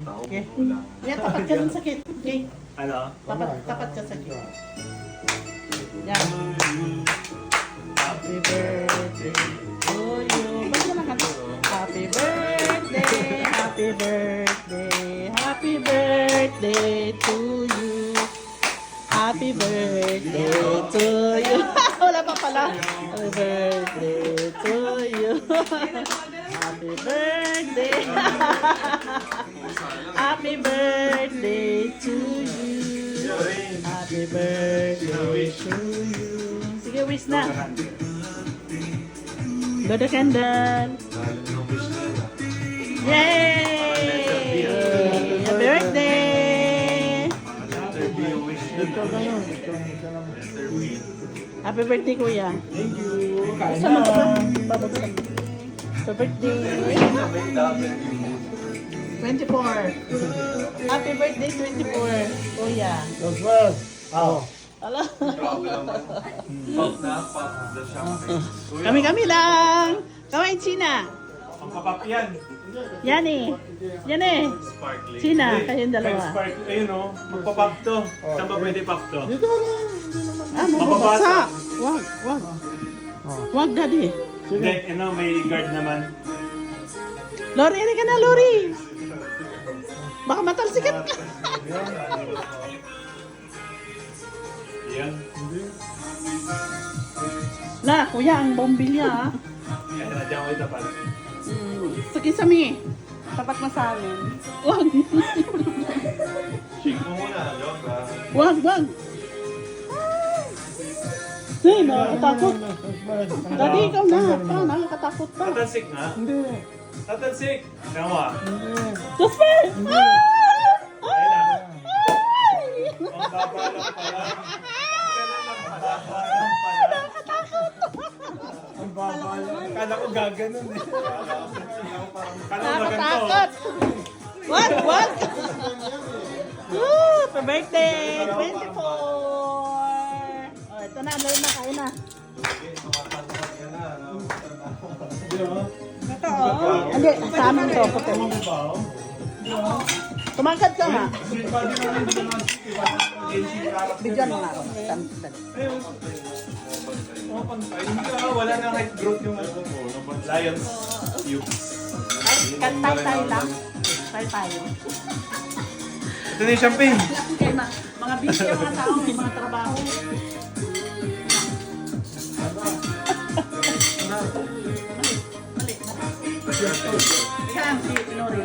Okay. Yan, tapat ka dun sa kit. Okay. Ano? Tapat ka sa kit. Yan. Happy birthday to you. Ba't mo naman? Happy birthday, happy birthday, happy birthday to you. Happy birthday to you. Wala pa pala. Happy birthday to you. Happy birthday. Happy birthday to you. Happy birthday to you. Sige, wish na. Blow the candle. Yay! Happy birthday! Happy birthday, kuya. Thank you. Kain Sama ka ba? na. Babagsan. Happy birthday. 24. Happy birthday, 24. Kuya. That's well. Oh. Ala. Pop na, pop the champagne. Kami-kami lang. Kamay, China. Ang papap yan. Yan eh. Yan eh. Sparkling. China, kayong dalawa. Sparkling. Ayun o, magpapap to. Saan ba pwede pop to? Dito lang. Ah, mababasa. Wag, wag. Wag, daddy. Hindi, ano, may guard naman. Lori, ano ka na, Lori? Baka matalsikat ka. Yan. La, kuya, ang bombilya ah. Yan, nadyan ko itapat. Sa kisami. Tapat mo sa amin. Wag. Shake mo muna, joke ba? Wag, wag. Hey, nakakatakot. Daddy, ikaw na. Parang nakakatakot pa. Tatalsik nga. Hindi. Tatalsik. Tingnan mo ah. Hindi. Jasper! Ayun na. Ang baba lang pala. Ang baba lang. Kala ko gaganon eh. Kala ko ganito. Nakakatakot. Wag, wag. Happy birthday, 24. Oh, ito na, lalo na, kain na. Ito, oh. Hindi, sa amin to. Puti mo. Tumakad ka nga. Bigyan mo nga ako. Wala na height growth yung Lions Cubes. Ay, tay-tay lang. Tay-tay. Ito na yung champagne. Kaya mga busy yung mga tao, may mga trabaho. Mali. Ika lang si Lori.